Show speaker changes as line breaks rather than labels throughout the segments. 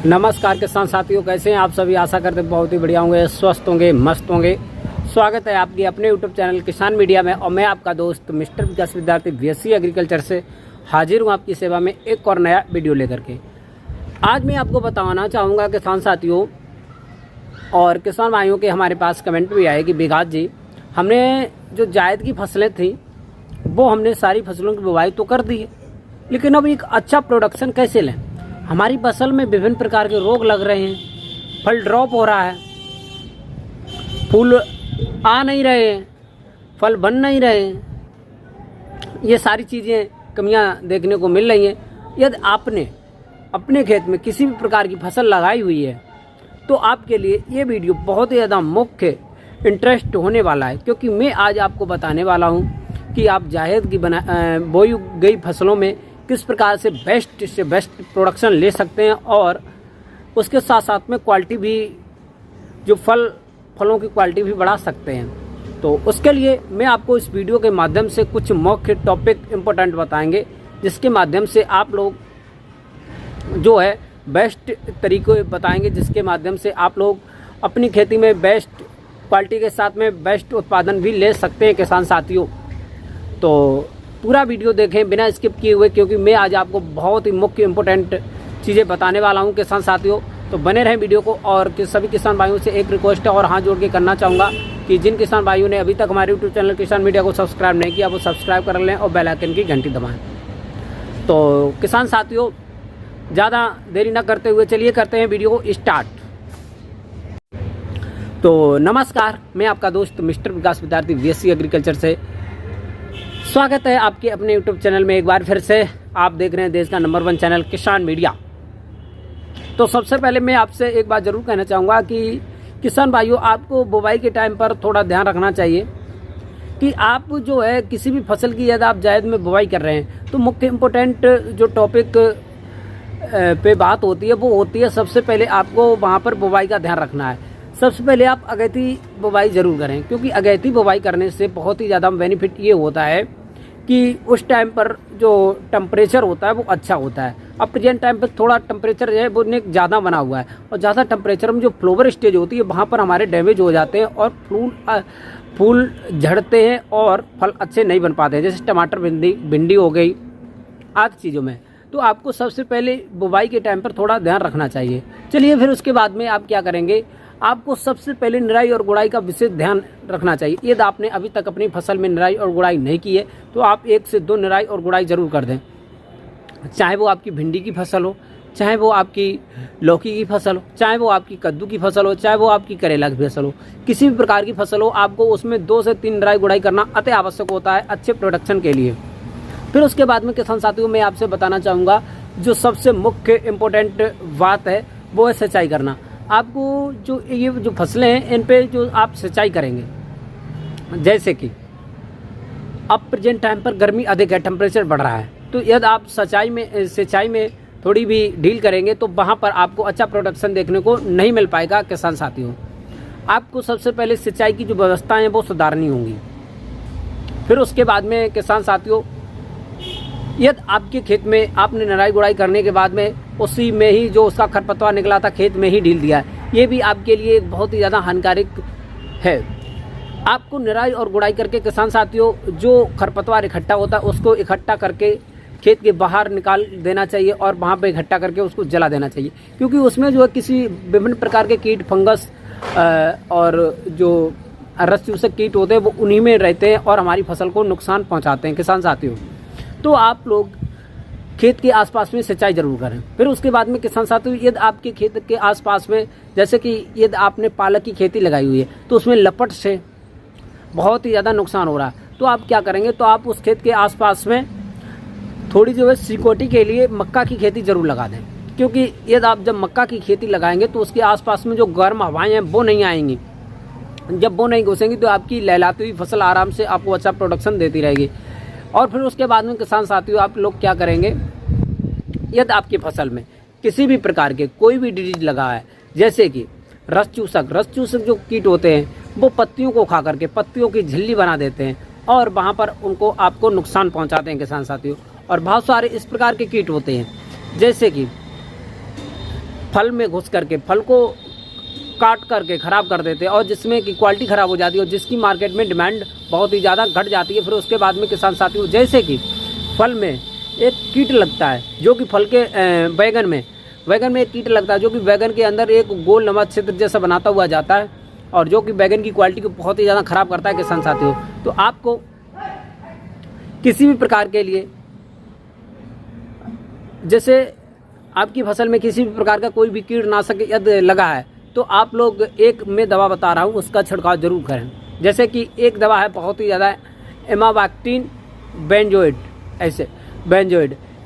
नमस्कार किसान साथियों, कैसे हैं आप सभी। आशा करते बहुत ही बढ़िया होंगे, स्वस्थ होंगे, मस्त होंगे। स्वागत है आपकी अपने यूट्यूब चैनल किसान मीडिया में और मैं आपका दोस्त मिस्टर विकास विद्यार्थी बीएससी एग्रीकल्चर से हाजिर हूं आपकी सेवा में एक और नया वीडियो लेकर के। आज मैं आपको बताना चाहूँगा किसान साथियों और किसान भाइयों के हमारे पास कमेंट भी आए कि विकास जी, हमने जो जायद की फसलें थी वो हमने सारी फसलों की बुवाई तो कर दी है, लेकिन अब एक अच्छा प्रोडक्शन कैसे लें। हमारी फसल में विभिन्न प्रकार के रोग लग रहे हैं, फल ड्रॉप हो रहा है, फूल आ नहीं रहे हैं, फल बन नहीं रहे हैं। ये सारी चीज़ें कमियां देखने को मिल रही हैं। यदि आपने अपने खेत में किसी भी प्रकार की फसल लगाई हुई है तो आपके लिए ये वीडियो बहुत ही ज़्यादा मुख्य इंटरेस्ट होने वाला है, क्योंकि मैं आज आपको बताने वाला हूँ कि आप जायद की बोई गई फसलों में किस प्रकार से बेस्ट प्रोडक्शन ले सकते हैं और उसके साथ साथ में क्वालिटी भी, जो फलों की क्वालिटी भी बढ़ा सकते हैं। तो उसके लिए मैं आपको इस वीडियो के माध्यम से कुछ मुख्य टॉपिक इम्पोर्टेंट बताएंगे, जिसके माध्यम से आप लोग जो है बेस्ट तरीके बताएंगे, जिसके माध्यम से आप लोग अपनी खेती में बेस्ट क्वालिटी के साथ में बेस्ट उत्पादन भी ले सकते हैं किसान साथियों। तो पूरा वीडियो देखें बिना स्किप किए हुए, क्योंकि मैं आज आपको बहुत ही मुख्य इम्पोर्टेंट चीज़ें बताने वाला हूं किसान साथियों। तो बने रहें वीडियो को। और सभी किसान भाइयों से एक रिक्वेस्ट है और हाथ जोड़ के करना चाहूँगा कि जिन किसान भाइयों ने अभी तक हमारे यूट्यूब चैनल किसान मीडिया को सब्सक्राइब नहीं किया वो सब्सक्राइब कर लें और बेल आइकन की घंटी दबाएँ। तो किसान साथियों, ज़्यादा देरी न करते हुए चलिए करते हैं वीडियो को स्टार्ट। तो नमस्कार, मैं आपका दोस्त मिस्टर विकास विद्यार्थी बीएससी एग्रीकल्चर से स्वागत है आपके अपने यूट्यूब चैनल में एक बार फिर से। आप देख रहे हैं देश का नंबर 1 चैनल किसान मीडिया। तो सबसे पहले मैं आपसे एक बात ज़रूर कहना चाहूँगा कि किसान भाइयों, आपको बुवाई के टाइम पर थोड़ा ध्यान रखना चाहिए कि आप जो है किसी भी फसल की यदि आप जायद में बुवाई कर रहे हैं तो मुख्य इम्पोर्टेंट जो टॉपिक पे बात होती है वो होती है, सबसे पहले आपको वहाँ पर बुवाई का ध्यान रखना है। सबसे पहले आप अगैती बुवाई ज़रूर करें, क्योंकि अगैती बुवाई करने से बहुत ही ज़्यादा बेनिफिट ये होता है कि उस टाइम पर जो टेम्परेचर होता है वो अच्छा होता है। अब प्रेजेंट टाइम पर थोड़ा टेम्परेचर जो है वो ज़्यादा बना हुआ है और ज़्यादा टेम्परेचर में जो फ्लोवर स्टेज होती है वहाँ पर हमारे डैमेज हो जाते हैं और फूल झड़ते हैं और फल अच्छे नहीं बन पाते हैं, जैसे टमाटर, भिंडी हो गई आदि चीज़ों में। तो आपको सबसे पहले बुवाई के टाइम पर थोड़ा ध्यान रखना चाहिए। चलिए फिर उसके बाद में आप क्या करेंगे, आपको सबसे पहले निराई और गुड़ाई का विशेष ध्यान रखना चाहिए। यदि आपने अभी तक अपनी फसल में निराई और गुड़ाई नहीं की है तो आप 1 से 2 निराई और गुड़ाई ज़रूर कर दें। चाहे वो आपकी भिंडी की फसल हो, चाहे वो आपकी लौकी की फसल हो, चाहे वो आपकी कद्दू की फसल हो, चाहे वो आपकी करेला की फसल हो, किसी भी प्रकार की फसल हो, आपको उसमें 2 से 3 निराई गुड़ाई करना अति आवश्यक होता है अच्छे प्रोडक्शन के लिए। फिर उसके बाद में किसान साथियों, मैं आपसे बताना चाहूँगा जो सबसे मुख्य इम्पोर्टेंट बात है वो है सिंचाई करना। आपको जो ये जो फसलें हैं इन पे जो आप सिंचाई करेंगे, जैसे कि अब प्रेजेंट टाइम पर गर्मी अधिक है, टेम्परेचर बढ़ रहा है, तो यदि आप सिंचाई में थोड़ी भी ढील करेंगे तो वहाँ पर आपको अच्छा प्रोडक्शन देखने को नहीं मिल पाएगा किसान साथियों। आपको सबसे पहले सिंचाई की जो व्यवस्था है वो सुधारनी होंगी। फिर उसके बाद में किसान साथियों, यदि आपके खेत में आपने निराई गुड़ाई करने के बाद में उसी में ही जो उसका खरपतवार निकला था खेत में ही ढील दिया है, ये भी आपके लिए बहुत ही ज़्यादा हानिकारक है। आपको निराई और गुड़ाई करके किसान साथियों जो खरपतवार इकट्ठा होता है उसको इकट्ठा करके खेत के बाहर निकाल देना चाहिए और वहाँ पे इकट्ठा करके उसको जला देना चाहिए, क्योंकि उसमें जो है किसी विभिन्न प्रकार के कीट, फंगस और जो रस चूसक कीट होते हैं वो उन्हीं में रहते हैं और हमारी फसल को नुकसान पहुँचाते हैं किसान साथियों। तो आप लोग खेत के आसपास में सिंचाई जरूर करें। फिर उसके बाद में किसान साथियों, यदि आपके खेत के आसपास में, जैसे कि यदि आपने पालक की खेती लगाई हुई है तो उसमें लपट से बहुत ही ज़्यादा नुकसान हो रहा है, तो आप क्या करेंगे, तो आप उस खेत के आसपास में थोड़ी जो है सिकोटी के लिए मक्का की खेती जरूर लगा दें, क्योंकि यदि आप जब मक्का की खेती लगाएंगे तो उसके आसपास में जो गर्म हवाएँ हैं वो नहीं आएंगी। जब वो नहीं घुसेंगी तो आपकी लहलाती हुई फसल आराम से आपको अच्छा प्रोडक्शन देती रहेगी। और फिर उसके बाद में किसान साथियों, आप लोग क्या करेंगे, यदि आपकी फसल में किसी भी प्रकार के कोई भी डिजीज लगा है, जैसे कि रस चूसक जो कीट होते हैं वो पत्तियों को खा करके पत्तियों की झिल्ली बना देते हैं और वहाँ पर उनको आपको नुकसान पहुँचाते हैं किसान साथियों। और बहुत सारे इस प्रकार के कीट होते हैं, जैसे कि फल में घुस करके फल को काट करके ख़राब कर देते हैं और जिसमें कि क्वालिटी ख़राब हो जाती है और जिसकी मार्केट में डिमांड बहुत ही ज़्यादा घट जाती है। फिर उसके बाद में किसान साथियों, जैसे कि फल में एक कीट लगता है जो कि फल के बैगन में एक कीट लगता है जो कि बैगन के अंदर एक गोल नमा छिद्र जैसा बनाता हुआ जाता है और जो कि बैगन की क्वालिटी को बहुत ही ज़्यादा ख़राब करता है किसान साथियों। तो आपको किसी भी प्रकार के लिए, जैसे आपकी फसल में किसी भी प्रकार का कोई भी कीटनाशक यदि लगा है तो आप लोग एक मैं दवा बता रहा हूँ, उसका छिड़काव जरूर करें। जैसे कि एक दवा है बहुत ही ज़्यादा इमावैक्टिन बेंजोइड,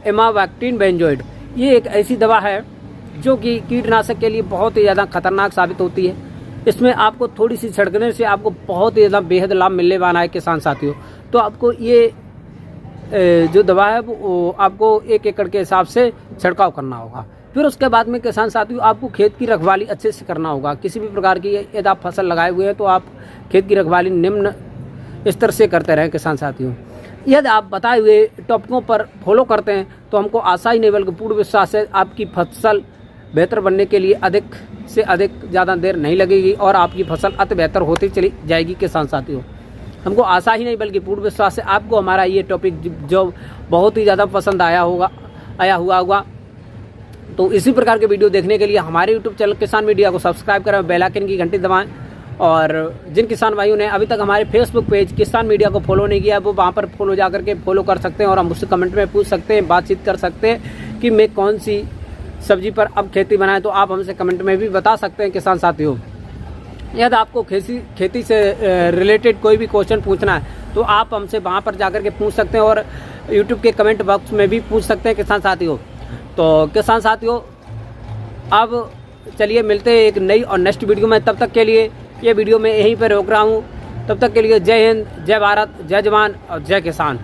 इमावैक्टिन बेंजोइड। ये एक ऐसी दवा है जो कि कीटनाशक के लिए बहुत ही ज़्यादा खतरनाक साबित होती है। इसमें आपको थोड़ी सी छिड़कने से आपको बहुत ही ज़्यादा बेहद लाभ मिलने वाला है किसान साथियों। तो आपको ये जो दवा है वो आपको 1 एकड़ के हिसाब से छिड़काव करना होगा। फिर उसके बाद में किसान साथियों आपको खेत की रखवाली अच्छे से करना होगा। किसी भी प्रकार की यदि आप फसल लगाए हुए हैं तो आप खेत की रखवाली निम्न स्तर से करते रहें किसान साथियों। यदि आप बताए हुए टॉपिकों पर फॉलो करते हैं तो हमको आशा ही नहीं बल्कि पूर्ण विश्वास है आपकी फसल बेहतर बनने के लिए अधिक से अधिक ज़्यादा देर नहीं लगेगी और आपकी फसल अति बेहतर होती चली जाएगी किसान साथियों। हमको आशा ही नहीं बल्कि पूर्ण विश्वास है आपको हमारा ये टॉपिक जो बहुत ही ज़्यादा पसंद आया हुआ होगा। तो इसी प्रकार के वीडियो देखने के लिए हमारे यूट्यूब चैनल किसान मीडिया को सब्सक्राइब करें, बेल आइकन की घंटी दबाएं और जिन किसान भाइयों ने अभी तक हमारे फेसबुक पेज किसान मीडिया को फॉलो नहीं किया वो वहाँ पर फॉलो जा करके फॉलो कर सकते हैं और हम मुझसे कमेंट में पूछ सकते हैं, बातचीत कर सकते हैं कि मैं कौन सी सब्जी पर अब खेती बनाएं। तो आप हमसे कमेंट में भी बता सकते हैं किसान साथियों। यदि आपको खेती से रिलेटेड कोई भी क्वेश्चन पूछना है तो आप हमसे वहाँ पर जाकर के पूछ सकते हैं और यूट्यूब के कमेंट बॉक्स में भी पूछ सकते हैं किसान साथियों। तो किसान साथियों अब चलिए मिलते हैं एक नई और नेक्स्ट वीडियो में। तब तक के लिए ये वीडियो मैं यहीं पर रोक रहा हूँ। तब तक के लिए जय हिंद, जय भारत, जय जवान और जय किसान।